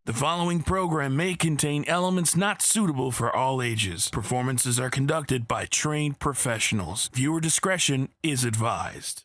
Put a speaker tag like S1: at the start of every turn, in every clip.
S1: The following program may contain elements not suitable for all ages. Performances are conducted by trained professionals. Viewer discretion is advised.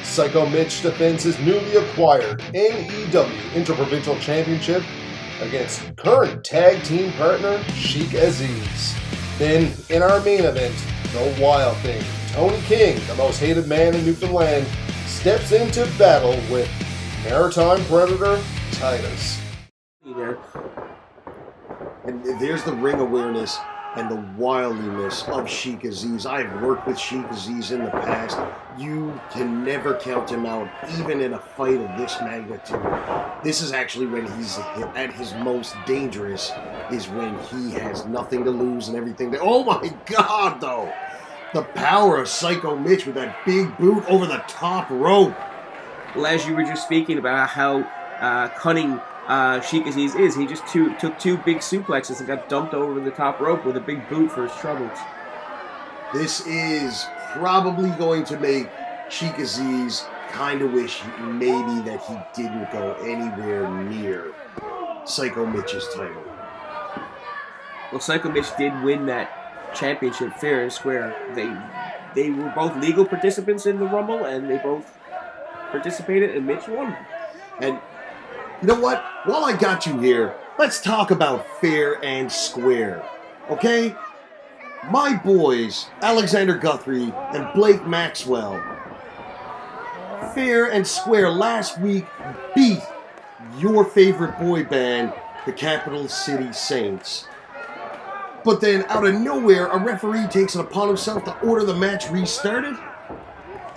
S2: Psycho Mitch defends his newly acquired NEW Interprovincial Championship against current tag team partner Sheik Aziz. Then, in our main event, the Wild Thing, Tony King, the most hated man in Newfoundland, steps into battle with maritime predator Titus.
S3: And there's the ring awareness and the wildiness of Sheik Aziz. I've worked with Sheik Aziz in the past. You can never count him out, even in a fight of this magnitude. This is actually when he's at his most dangerous, is when he has nothing to lose and everything to... Oh my God, though! The power of Psycho Mitch with that big boot over the top rope.
S4: Well, as you were just speaking about how cunning Sheik Aziz is, he just took two big suplexes and got dumped over the top rope with a big boot for his troubles.
S3: This is probably going to make Sheik Aziz kind of wish maybe that he didn't go anywhere near Psycho Mitch's title.
S4: Well, Psycho Mitch did win that championship fair and square. They were both legal participants in the Rumble, and they both participated, and Mitch won.
S3: And you know what? While I got you here, let's talk about fair and square, okay? My boys, Alexander Guthrie and Blake Maxwell, fair and square last week beat your favorite boy band, the Capital City Saints. But then, out of nowhere, a referee takes it upon himself to order the match restarted?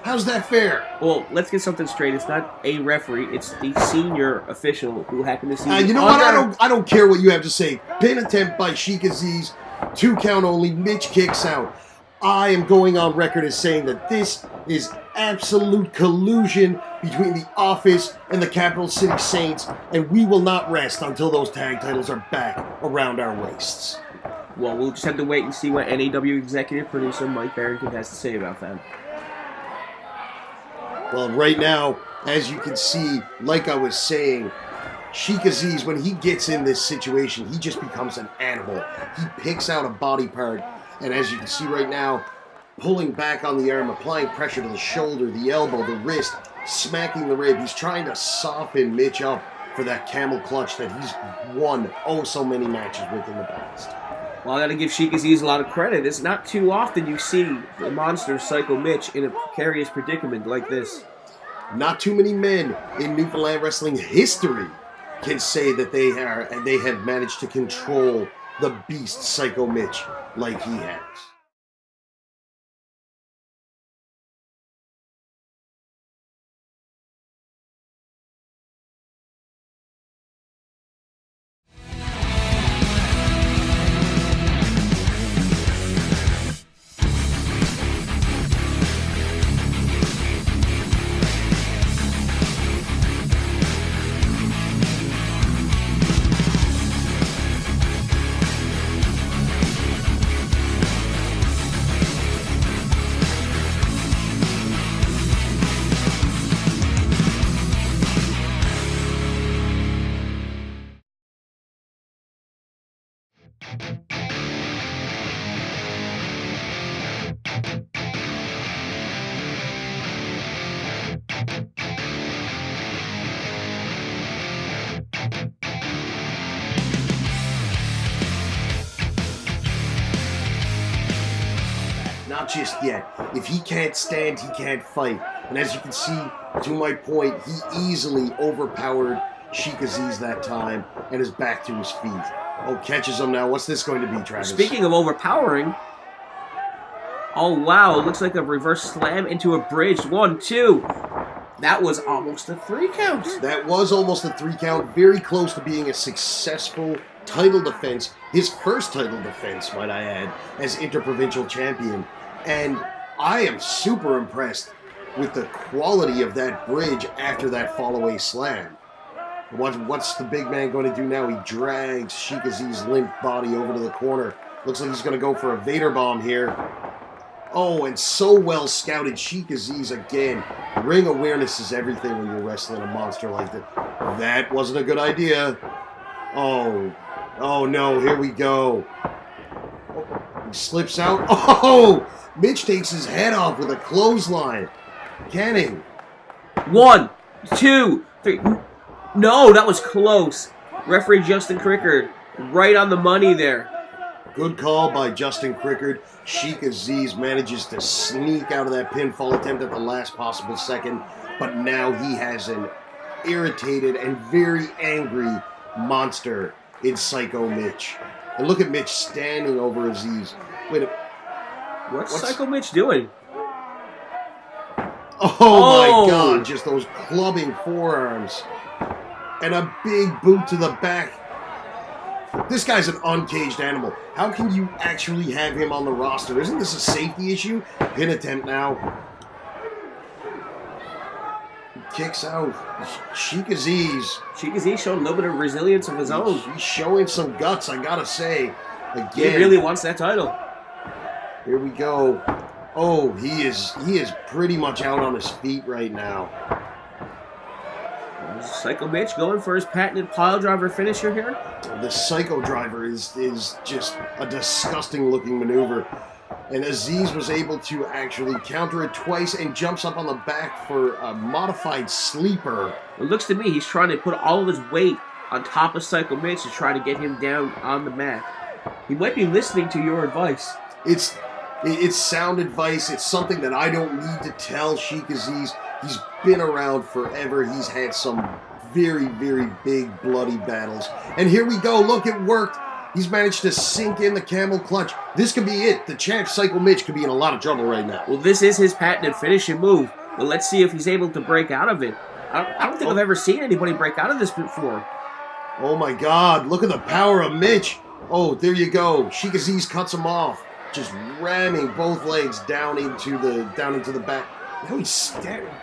S3: How's that fair?
S4: Well, let's get something straight. It's not a referee. It's the senior official who happened to see...
S3: you know what? I don't care what you have to say. Pin attempt by Sheik Aziz. 2 count only. Mitch kicks out. I am going on record as saying that this is absolute collusion between the office and the Capital City Saints, and we will not rest until those tag titles are back around our waists.
S4: Well, we'll just have to wait and see what NAW executive producer Mike Barrington has to say about that.
S3: Well, right now, as you can see, like I was saying, Sheik Aziz, when he gets in this situation, he just becomes an animal. He picks out a body part, and as you can see right now, pulling back on the arm, applying pressure to the shoulder, the elbow, the wrist, smacking the rib. He's trying to soften Mitch up for that camel clutch that he's won so many matches with in the past.
S4: Well, I gotta give Sheik Aziz a lot of credit. It's not too often you see the monster Psycho Mitch in a precarious predicament like this.
S3: Not too many men in Newfoundland wrestling history can say that they have managed to control the beast Psycho Mitch like he has. not just yet. If he can't stand, he can't fight. And as you can see, to my point, he easily overpowered Sheik Aziz that time and is back to his feet. Oh, catches him now. What's this going to be, Travis?
S4: Speaking of overpowering, oh wow, it looks like a reverse slam into a bridge. 1, 2. That was almost a 3 count.
S3: That was almost a 3 count. Very close to being a successful title defense. His first title defense, might I add, as Interprovincial Champion. And I am super impressed with the quality of that bridge after that fall-away slam. What's the big man going to do now? He drags Sheik Aziz's limp body over to the corner. Looks like he's going to go for a Vader bomb here. Oh, and so well scouted. Sheik Aziz again. Ring awareness is everything when you're wrestling a monster like that. That wasn't a good idea. Oh no, here we go. He slips out. Oh! Mitch takes his head off with a clothesline. Can he?
S4: 1, 2, 3. No, that was close. Referee Justin Crickard, right on the money there.
S3: Good call by Justin Crickard. Sheik Aziz manages to sneak out of that pinfall attempt at the last possible second, but now he has an irritated and very angry monster in Psycho Mitch. And look at Mitch standing over Aziz. Wait,
S4: what's Psycho Mitch doing?
S3: Oh my God, just those clubbing forearms. And a big boot to the back. This guy's an uncaged animal. How can you actually have him on the roster? Isn't this a safety issue? Pin attempt now. Kicks out. Sheik Aziz.
S4: Sheik Aziz showed a little bit of resilience of his own.
S3: He's showing some guts, I gotta say. Again.
S4: He really wants that title.
S3: Here we go. Oh, he is pretty much out on his feet right now.
S4: Psycho Mitch going for his patented pile driver finisher here.
S3: The Psycho driver is just a disgusting looking maneuver. And Aziz was able to actually counter it twice and jumps up on the back for a modified sleeper.
S4: It looks to me he's trying to put all of his weight on top of Psycho Mitch to try to get him down on the mat. He might be listening to your advice.
S3: It's sound advice. It's something that I don't need to tell Sheik Aziz. He's been around forever. He's had some very, very big bloody battles. And here we go. Look, it worked. He's managed to sink in the camel clutch. This could be it. The champ, Psycho Mitch, could be in a lot of trouble right now.
S4: Well, this is his patented finishing move. But let's see if he's able to break out of it. I don't think I've ever seen anybody break out of this before.
S3: Oh my God. Look at the power of Mitch. Oh, there you go. Sheik Aziz cuts him off. Just ramming both legs down into the back. Now he's staring.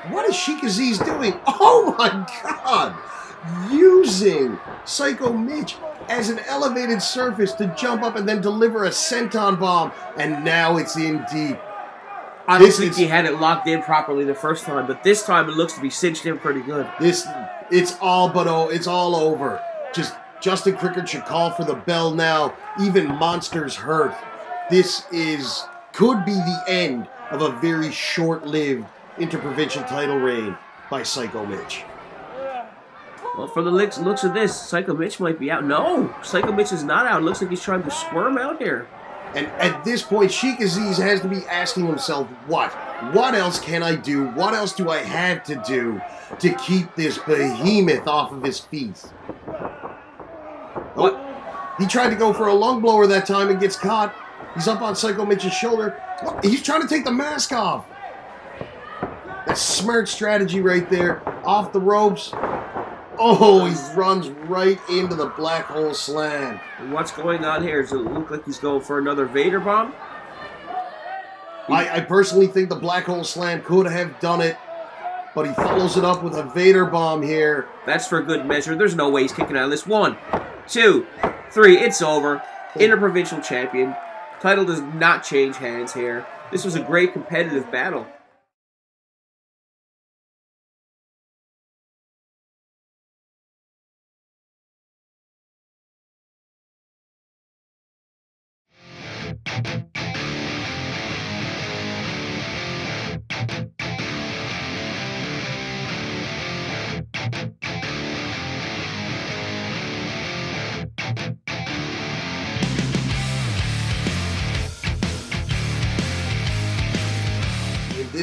S3: What is Sheik Aziz doing? Oh my God! Using Psycho Mitch as an elevated surface to jump up and then deliver a senton bomb. And now it's in deep.
S4: I don't think he had it locked in properly the first time, but this time it looks to be cinched in pretty good.
S3: It's all over. Just Justin Crickard should call for the bell now. Even monsters hurt. This could be the end of a very short-lived interprovincial title reign by Psycho Mitch.
S4: Well, from the looks of this, Psycho Mitch might be out. No, Psycho Mitch is not out. It looks like he's trying to squirm out here.
S3: And at this point, Sheik Aziz has to be asking himself, what? What else can I do? What else do I have to do to keep this behemoth off of his feet?
S4: What?
S3: Oh, he tried to go for a lung blower that time and gets caught. He's up on Psycho Mitch's shoulder. Look, he's trying to take the mask off. That's smart strategy right there. Off the ropes. Oh, he runs right into the black hole slam.
S4: And what's going on here? Does it look like he's going for another Vader bomb?
S3: I personally think the black hole slam could have done it, but he follows it up with a Vader bomb here.
S4: That's for good measure. There's no way he's kicking out of this. 1, 2, 3. It's over. Interprovincial champion. Title does not change hands here. This was a great competitive battle.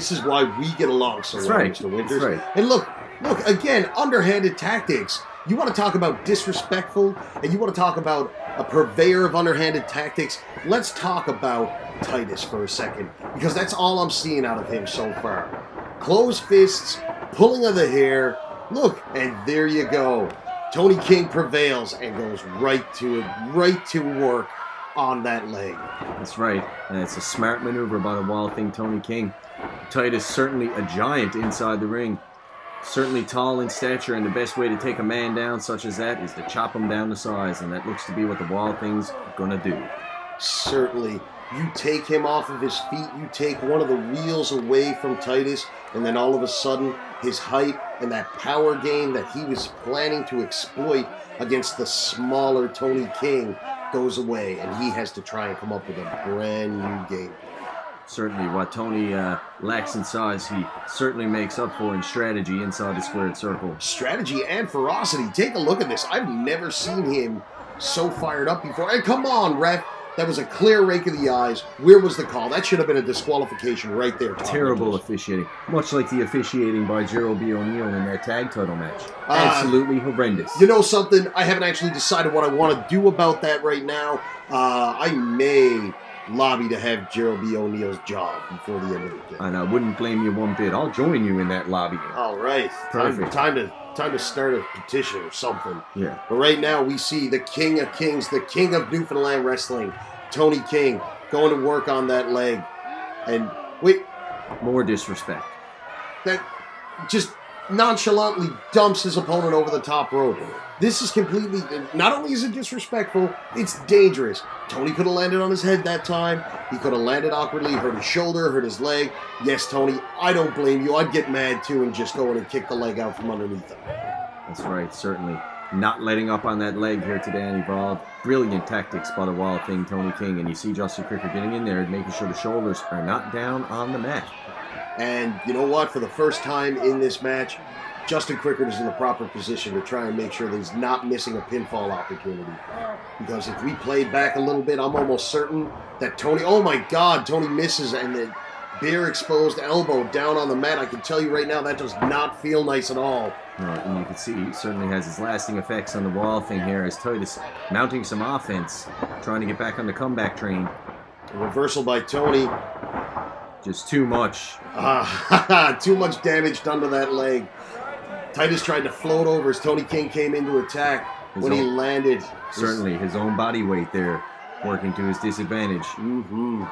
S3: This is why we get along so
S5: That's
S3: well,
S5: right.
S3: Mr. Winters.
S5: That's right.
S3: And look, again, underhanded tactics. You want to talk about disrespectful, and you want to talk about a purveyor of underhanded tactics? Let's talk about Titus for a second, because that's all I'm seeing out of him so far. Closed fists, pulling of the hair. Look, and there you go. Tony King prevails and goes right to work on that leg.
S5: That's right. And it's a smart maneuver by the Wild Thing, Tony King. Titus certainly a giant inside the ring. Certainly tall in stature, and the best way to take a man down such as that is to chop him down to size, and that looks to be what the Wild Thing's gonna do.
S3: Certainly. You take him off of his feet, you take one of the wheels away from Titus, and then all of a sudden, his height and that power gain that he was planning to exploit against the smaller Tony King goes away, and he has to try and come up with a brand new game.
S5: Certainly, what Tony lacks in size, he certainly makes up for in strategy inside the squared circle.
S3: Strategy and ferocity. Take a look at this. I've never seen him so fired up before. And come on, ref. That was a clear rake of the eyes. Where was the call? That should have been a disqualification right there.
S5: Terrible officiating. Much like the officiating by Gerald B. O'Neill in their tag title match. Absolutely horrendous.
S3: You know something? I haven't actually decided what I want to do about that right now. I may lobby to have Gerald B. O'Neill's job before the end of the game.
S5: And I wouldn't blame you one bit. I'll join you in that lobbying.
S3: All right.
S5: Perfect.
S3: Time to start a petition or something.
S5: Yeah.
S3: But right now we see the King of Kings, the King of Newfoundland Wrestling, Tony King, going to work on that leg. And wait,
S5: more disrespect.
S3: that just nonchalantly dumps his opponent over the top rope. This is completely, not only is it disrespectful, it's dangerous. Tony could have landed on his head that time. He could have landed awkwardly, hurt his shoulder, hurt his leg. Yes, Tony, I don't blame you. I'd get mad too and just go in and kick the leg out from underneath him.
S5: That's right, certainly. Not letting up on that leg here today and Evolve. Brilliant tactics by the Wild Thing, Tony King. And you see Justin Cricker getting in there and making sure the shoulders are not down on the mat.
S3: And you know what? For the first time in this match, Justin Cricker is in the proper position to try and make sure that he's not missing a pinfall opportunity. Because if we play back a little bit, I'm almost certain that Tony, oh my God, Tony misses and the bare exposed elbow down on the mat. I can tell you right now that does not feel nice at all.
S5: And you can see he certainly has his lasting effects on the Wild Thing here as Titus mounting some offense, trying to get back on the comeback train.
S3: A reversal by Tony.
S5: Just too much.
S3: Too much damage done to that leg. Titus tried to float over as Tony King came into attack when he landed.
S5: Certainly, his own body weight there working to his disadvantage.
S3: Mm-hmm.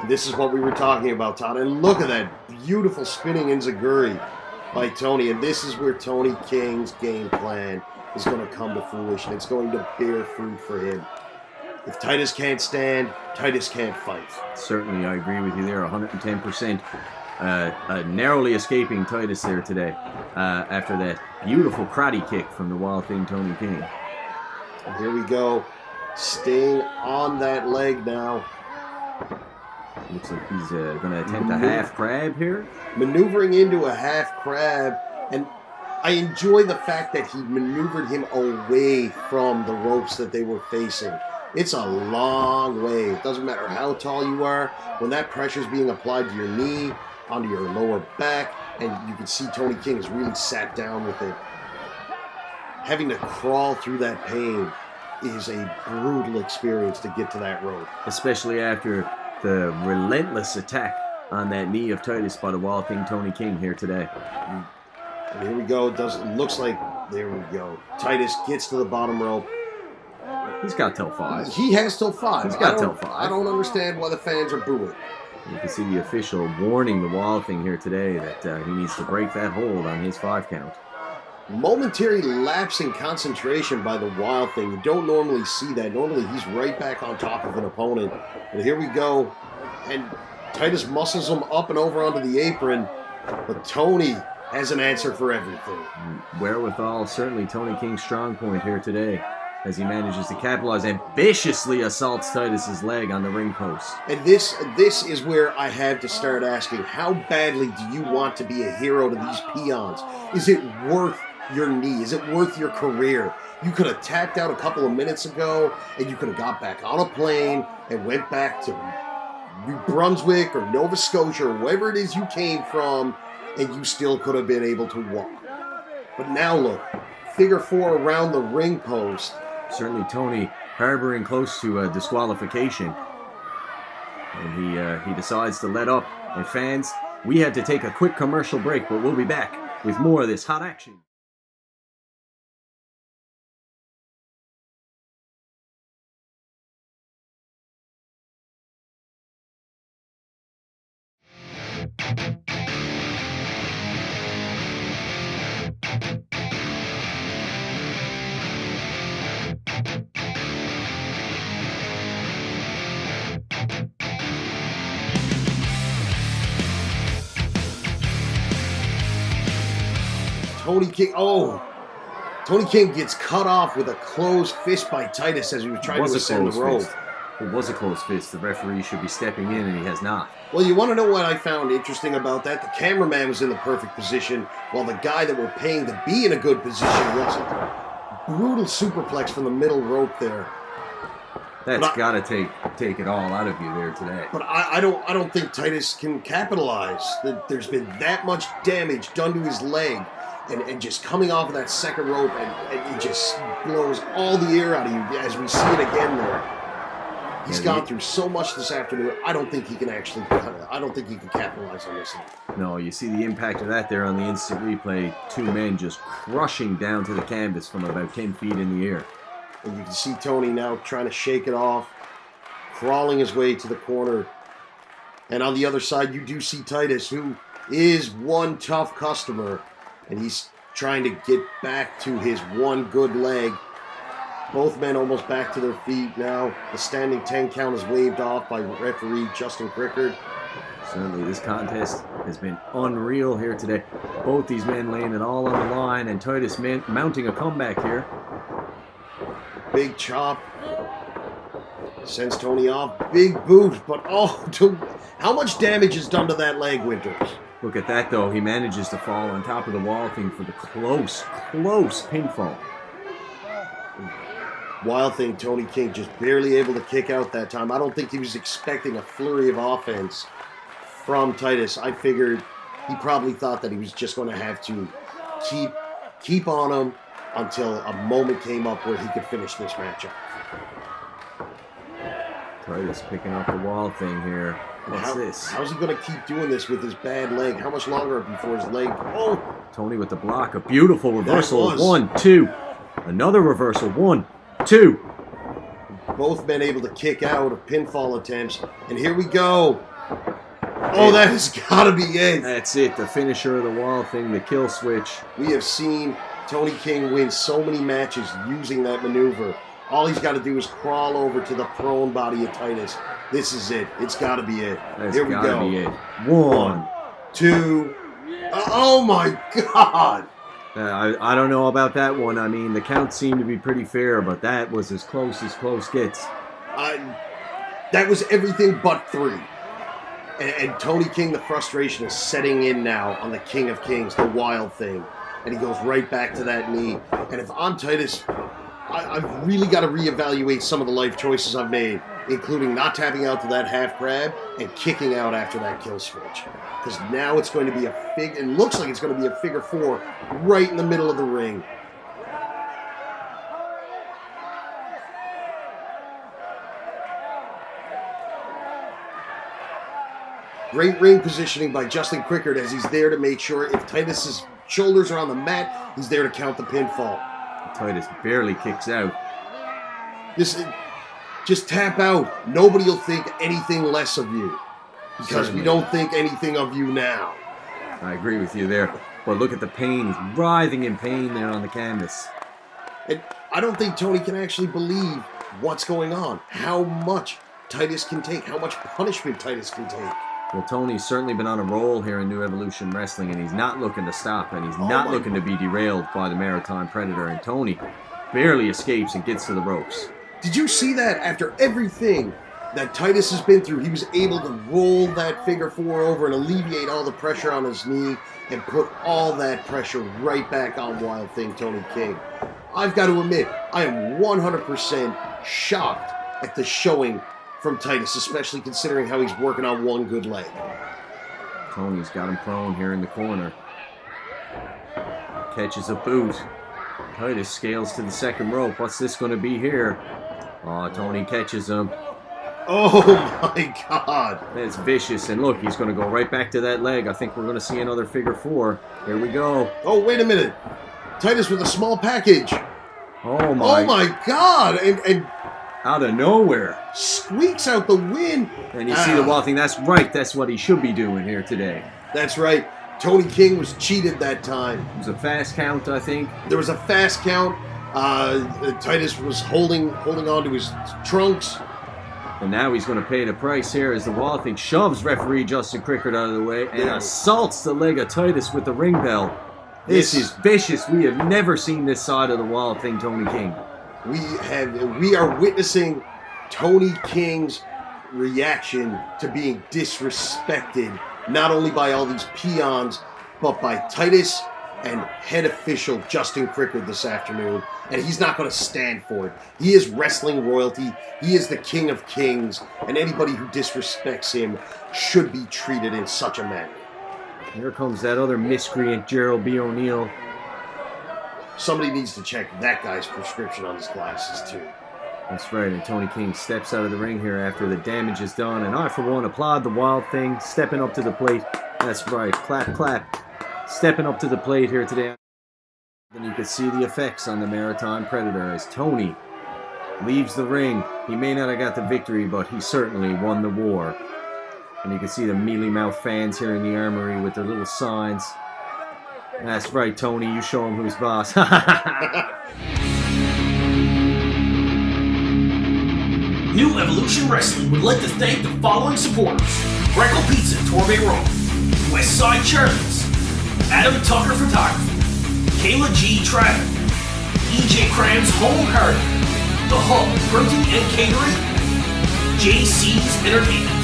S3: And this is what we were talking about, Todd. And look at that beautiful spinning enziguri by Tony. And this is where Tony King's game plan is going to come to fruition. It's going to bear fruit for him. If Titus can't stand, Titus can't fight.
S5: Certainly, I agree with you there, 110%. Narrowly escaping Titus there today after that beautiful karate kick from the Wild Thing, Tony King.
S3: And here we go, staying on that leg now.
S5: Looks like he's going to attempt a half crab here.
S3: Maneuvering into a half crab, and I enjoy the fact that he maneuvered him away from the ropes that they were facing. It's a long way. It doesn't matter how tall you are. When that pressure is being applied to your knee, onto your lower back, and you can see Tony King has really sat down with it. Having to crawl through that pain is a brutal experience to get to that rope.
S5: Especially after the relentless attack on that knee of Titus by the Wild Thing, Tony King here today.
S3: And here we go. It looks like, there we go. Titus gets to the bottom rope.
S5: He's got till 5.
S3: He has till 5.
S5: He's got till 5.
S3: I don't understand why the fans are booing.
S5: You can see the official warning the Wild Thing here today that he needs to break that hold on his 5 count.
S3: Momentary lapse in concentration by the Wild Thing. You don't normally see that. Normally he's right back on top of an opponent. But here we go. And Titus muscles him up and over onto the apron. But Tony has an answer for everything.
S5: Wherewithal, certainly Tony King's strong point here today, as he manages to capitalize and viciously assaults Titus's leg on the ring post.
S3: And this is where I have to start asking, how badly do you want to be a hero to these peons? Is it worth your knee? Is it worth your career? You could have tapped out a couple of minutes ago, and you could have got back on a plane and went back to New Brunswick or Nova Scotia or wherever it is you came from, and you still could have been able to walk. But now look, figure 4 around the ring post.
S5: Certainly Tony harboring close to a disqualification. And he decides to let up. And fans, we had to take a quick commercial break, but we'll be back with more of this hot action.
S3: Tony King gets cut off with a closed fist by Titus as he was trying to ascend the rope.
S5: It was a closed fist. The referee should be stepping in, and he has not.
S3: Well, you want to know what I found interesting about that? The cameraman was in the perfect position, while the guy that we're paying to be in a good position wasn't. Brutal superplex from the middle rope there.
S5: That's got to take it all out of you there today.
S3: But I don't think Titus can capitalize. There's been that much damage done to his leg, and just coming off of that second rope, and it just blows all the air out of you as we see it again there. He's gone through so much this afternoon. I don't think he can capitalize on this.
S5: No, you see the impact of that there on the instant replay. 2 men just crushing down to the canvas from about 10 feet in the air.
S3: And you can see Tony now trying to shake it off, crawling his way to the corner. And on the other side, you do see Titus, who is one tough customer. And he's trying to get back to his one good leg. Both men almost back to their feet now. The standing 10 count is waved off by referee Justin Crickard.
S5: Certainly, this contest has been unreal here today. Both these men laying it all on the line, and Titus mounting a comeback here.
S3: Big chop. Sends Tony off. Big boot, but how much damage is done to that leg, Winters?
S5: Look at that, though. He manages to fall on top of the wall thing for the close pinfall.
S3: Wild Thing, Tony King just barely able to kick out that time. I don't think he was expecting a flurry of offense from Titus. I figured he probably thought that he was just going to have to keep on him until a moment came up where he could finish this matchup.
S5: Titus picking up the wall thing here. What's this?
S3: How's he going to keep doing this with his bad leg? How much longer before his leg? Oh!
S5: Tony with the block. A beautiful reversal. 1, 2. Another reversal. 1, 2.
S3: Both men able to kick out of pinfall attempts. And here we go. Oh, that has got to be it.
S5: That's it. The finisher of the wall thing, the kill switch.
S3: We have seen Tony King win so many matches using that maneuver. All he's got to do is crawl over to the prone body of Titus. This is it. It's got to be it. Here we go.
S5: Be it. 1,
S3: 2. Oh, my God.
S5: I don't know about that one. I mean, the count seemed to be pretty fair, but that was as close gets.
S3: That was everything but 3. And Tony King, the frustration is setting in now on the King of Kings, the Wild Thing. And he goes right back to that knee. And if I'm Titus, I've really got to reevaluate some of the life choices I've made, including not tapping out to that half grab and kicking out after that kill switch. Because now it's going to be it looks like it's going to be a figure 4 right in the middle of the ring. Great ring positioning by Justin Crickard as he's there to make sure if Titus's shoulders are on the mat, he's there to count the pinfall.
S5: Titus barely kicks out.
S3: Just tap out. Nobody will think anything less of you. Because
S5: Certainly.
S3: we don't think anything of you now.
S5: I agree with you there. But look at the pain. He's writhing in pain there on the canvas.
S3: And I don't think Tony can actually believe what's going on. How much Titus can take. How much punishment Titus can take.
S5: Well, Tony's certainly been on a roll here in New Evolution Wrestling, and he's not looking to stop, and he's not looking to be derailed by the Maritime Predator. And Tony barely escapes and gets to the ropes.
S3: Did you see that? After everything that Titus has been through, he was able to roll that figure 4 over and alleviate all the pressure on his knee and put all that pressure right back on Wild Thing Tony King. I've got to admit, I am 100% shocked at the showing from Titus, especially considering how he's working on one good leg.
S5: Tony's got him prone here in the corner. Catches a boot. Titus scales to the second rope. What's this going to be here? Oh, Tony catches him.
S3: Oh my God.
S5: That's vicious. And look, he's going to go right back to that leg. I think we're going to see another figure four. Here we go.
S3: Oh, wait a minute. Titus with a small package.
S5: Oh my
S3: God. And
S5: out of nowhere.
S3: squeaks out the win.
S5: And you see the Wild Thing. That's right. That's what he should be doing here today.
S3: That's right. Tony King was cheated that time.
S5: It was a fast count, I think.
S3: There was a fast count. Titus was holding on to his trunks.
S5: And now he's going to pay the price here as the Wild Thing shoves referee Justin Cricket out of the way and assaults the leg of Titus with the ring bell. This is vicious. We have never seen this side of the Wild Thing, Tony King.
S3: We are witnessing Tony King's reaction to being disrespected, not only by all these peons, but by Titus and head official Justin Cricket this afternoon. And he's not going to stand for it. He is wrestling royalty. He is the king of kings. And anybody who disrespects him should be treated in such a manner.
S5: Here comes that other miscreant, Gerald B. O'Neill.
S3: Somebody needs to check that guy's prescription on his glasses, too.
S5: That's right, and Tony King steps out of the ring here after the damage is done. And I, for one, applaud the Wild Thing stepping up to the plate. That's right, clap, clap. Stepping up to the plate here today. And you can see the effects on the Maritime Predator as Tony leaves the ring. He may not have got the victory, but he certainly won the war. And you can see the mealy mouth fans here in the armory with their little signs. That's right, Tony, you show him who's boss.
S6: New Evolution Wrestling would like to thank the following supporters: Greco Pizza, Torbay Road, Westside Charlie's, Adam Tucker Photography, Kayla G. Travel, EJ Cram's Home Hardware, The Hub Printing and Catering, JC's Entertainment.